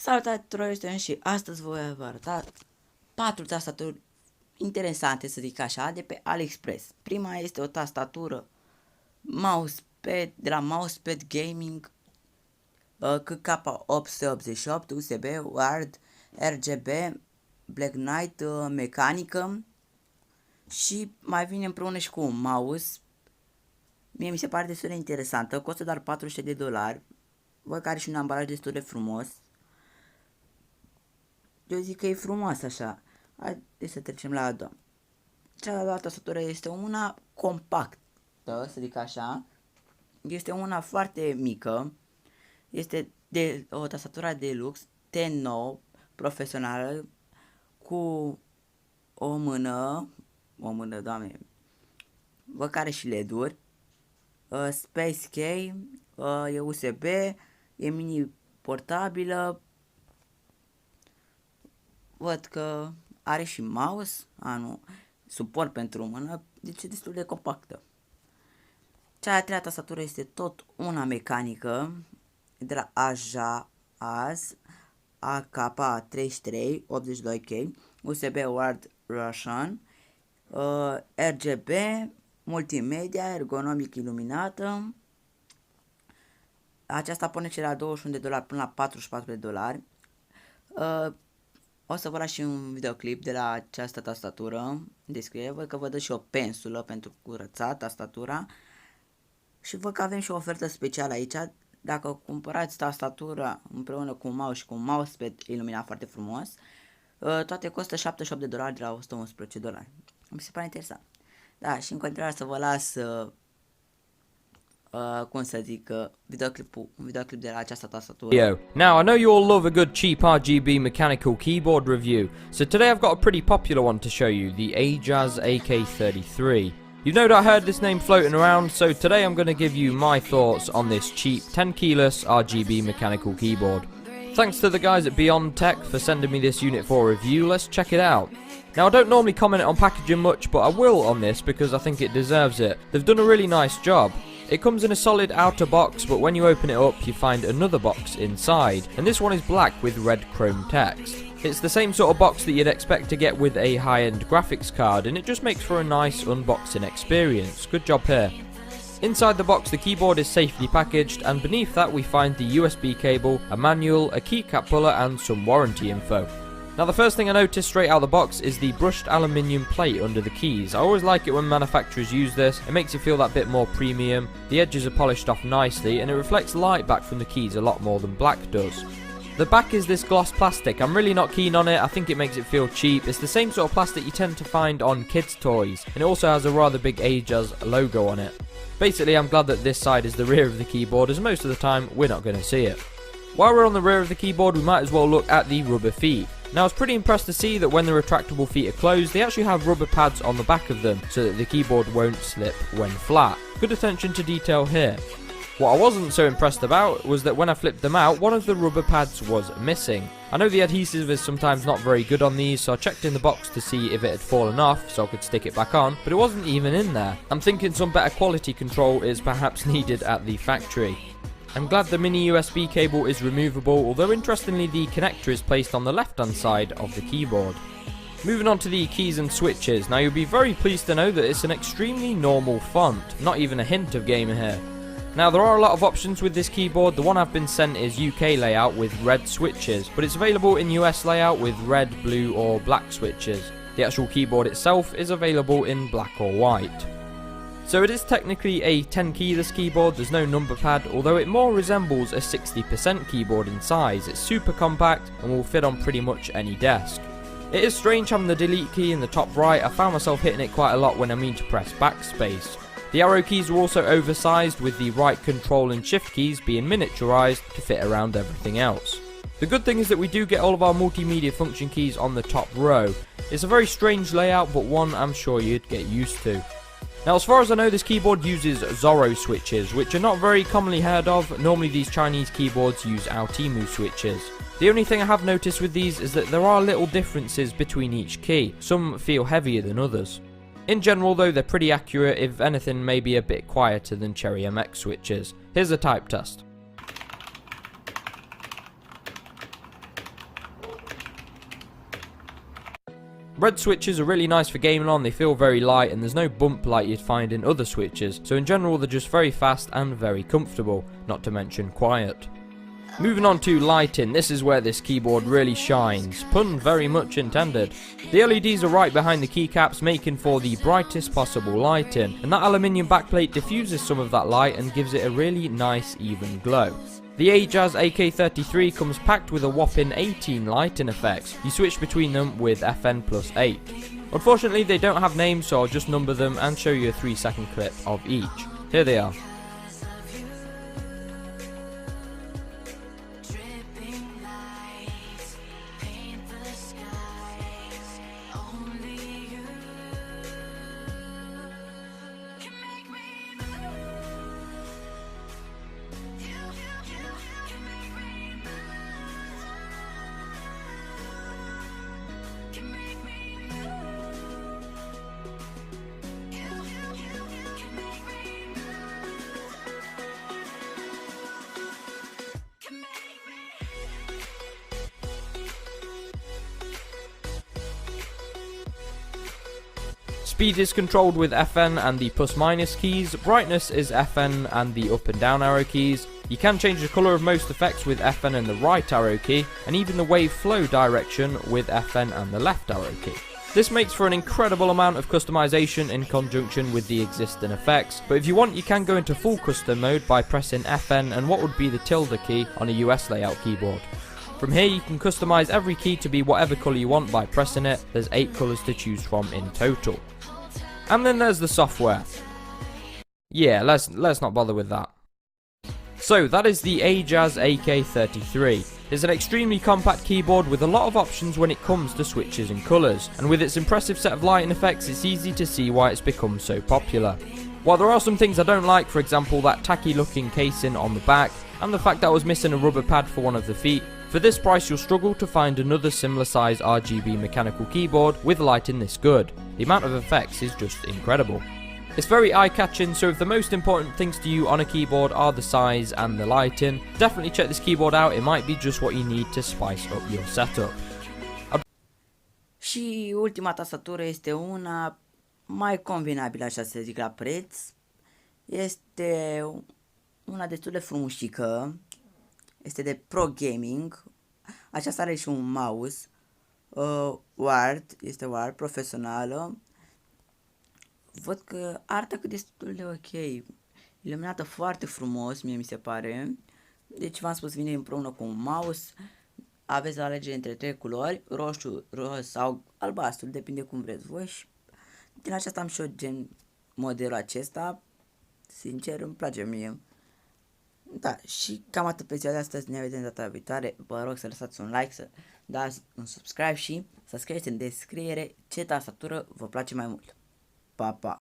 Salutare tuturor și astăzi vă arăta 4 tastaturi interesante, să zic așa, de pe AliexPress. Prima este o tastatură mousepad de la Mousepad Gaming KK888 USB, Word, RGB, Black Knight, mecanică și mai vine împreună și cu un mouse. Mie mi se pare destul de interesantă, costă doar $400. Văd că are și un ambalaj destul de frumos. Eu zic că e frumos așa. Haideți să trecem la a doua. Cealaltă tastatură este una compactă, să zic așa. Este una foarte mică. Este o tastatură de lux T9 profesională cu o mână, doamne, văd că are și LED-uri, Space Key, e USB, e mini portabilă. Văd că are și mouse, suport pentru mână, deci e destul de compactă. Cea de-a treia tastatură este tot una mecanică, de la AZ AK33 82K, USB Word Russian, RGB, multimedia, ergonomic iluminată. Aceasta pune de la $21 până la $44. O să vă las și un videoclip de la această tastatură în descriere. Văd că vă dă și o pensulă pentru curățat tastatura. Și văd că avem și o ofertă specială aici. Dacă cumpărați tastatura împreună cu un mouse și cu un mousepad iluminat foarte frumos, toate costă $78 de la $111. Mi se pare interesant. Da, și în continuare să vă las cum să zic, un videoclip de la această tastatură. Now, I know you all love a good cheap RGB mechanical keyboard review, so today I've got a pretty popular one to show you, the AliexPress AK33. You've no doubt heard this name floating around, so today I'm going to give you my thoughts on this cheap 10 keyless RGB mechanical keyboard. Thanks to the guys at Beyond Tech for sending me this unit for review. Let's check it out. Now, I don't normally comment on packaging much, but I will on this because I think it deserves it. They've done a really nice job. It comes in a solid outer box, but when you open it up you find another box inside, and this one is black with red chrome text. It's the same sort of box that you'd expect to get with a high-end graphics card, and it just makes for a nice unboxing experience. Good job here. Inside the box the keyboard is safely packaged, and beneath that we find the USB cable, a manual, a keycap puller and some warranty info. Now, the first thing I noticed straight out of the box is the brushed aluminium plate under the keys. I always like it when manufacturers use this. It makes it feel that bit more premium. The edges are polished off nicely and it reflects light back from the keys a lot more than black does. The back is this gloss plastic. I'm really not keen on it. I think it makes it feel cheap. It's the same sort of plastic you tend to find on kids' toys, and it also has a rather big AliexPress logo on it. Basically, I'm glad that this side is the rear of the keyboard, as most of the time we're not going to see it. While we're on the rear of the keyboard, we might as well look at the rubber feet. Now, I was pretty impressed to see that when the retractable feet are closed, they actually have rubber pads on the back of them so that the keyboard won't slip when flat. Good attention to detail here. What I wasn't so impressed about was that when I flipped them out, one of the rubber pads was missing. I know the adhesive is sometimes not very good on these, so I checked in the box to see if it had fallen off so I could stick it back on, but it wasn't even in there. I'm thinking some better quality control is perhaps needed at the factory. I'm glad the mini USB cable is removable, although interestingly the connector is placed on the left hand side of the keyboard. Moving on to the keys and switches. Now, you'll be very pleased to know that it's an extremely normal font, not even a hint of gamer here. Now, there are a lot of options with this keyboard. The one I've been sent is UK layout with red switches, but it's available in US layout with red, blue or black switches. The actual keyboard itself is available in black or white. So it is technically a 10 keyless keyboard, there's no number pad, although it more resembles a 60% keyboard in size. It's super compact and will fit on pretty much any desk. It is strange having the delete key in the top right. I found myself hitting it quite a lot when I mean to press backspace. The arrow keys are also oversized, with the right control and shift keys being miniaturized to fit around everything else. The good thing is that we do get all of our multimedia function keys on the top row. It's a very strange layout, but one I'm sure you'd get used to. Now, as far as I know, this keyboard uses Zorro switches, which are not very commonly heard of. Normally these Chinese keyboards use Altimu switches. The only thing I have noticed with these is that there are little differences between each key. Some feel heavier than others. In general though, they're pretty accurate, if anything maybe a bit quieter than Cherry MX switches. Here's a type test. Red switches are really nice for gaming on, they feel very light and there's no bump like you'd find in other switches, so in general they're just very fast and very comfortable, not to mention quiet. Moving on to lighting, this is where this keyboard really shines, pun very much intended. The LEDs are right behind the keycaps, making for the brightest possible lighting, and that aluminium backplate diffuses some of that light and gives it a really nice even glow. The Ajaz AK33 comes packed with a whopping 18 lighting effects. You switch between them with FN plus 8. Unfortunately they don't have names, so I'll just number them and show you a 3-second clip of each. Here they are. Speed is controlled with FN and the plus minus keys, brightness is FN and the up and down arrow keys. You can change the colour of most effects with FN and the right arrow key, and even the wave flow direction with FN and the left arrow key. This makes for an incredible amount of customization in conjunction with the existing effects, but if you want you can go into full custom mode by pressing FN and what would be the tilde key on a US layout keyboard. From here you can customize every key to be whatever colour you want by pressing it. There's 8 colours to choose from in total. And then there's the software. Yeah, let's not bother with that. So that is the Ajaz AK33. It's an extremely compact keyboard with a lot of options when it comes to switches and colours, and with its impressive set of lighting effects it's easy to see why it's become so popular. While there are some things I don't like, for example that tacky looking casing on the back, and the fact that I was missing a rubber pad for one of the feet, for this price you'll struggle to find another similar size RGB mechanical keyboard with lighting this good. The amount of effects is just incredible. It's very eye-catching, so if the most important things to you on a keyboard are the size and the lighting, definitely check this keyboard out, it might be just what you need to spice up your setup. Și ultima tastatură este una mai convenabilă, așa să zic, la preț. Este una destul de frumușică. Este de pro gaming. Aceasta are și un mouse. Este wired, profesională. Văd că arată cât destul de ok. Iluminată foarte frumos, mie mi se pare. Deci v-am spus, vine împreună cu un mouse. Aveți la alegere între 3 culori, roșu, roz sau albastru, depinde cum vreți voi. Și din aceasta am și eu gen modelul acesta. Sincer, îmi place mie. Da, și cam atât pe ziua de astăzi, ne vedem data viitoare. Vă rog să lăsați un like, să dați un subscribe și să scrieți în descriere ce tastatură vă place mai mult. Pa, pa!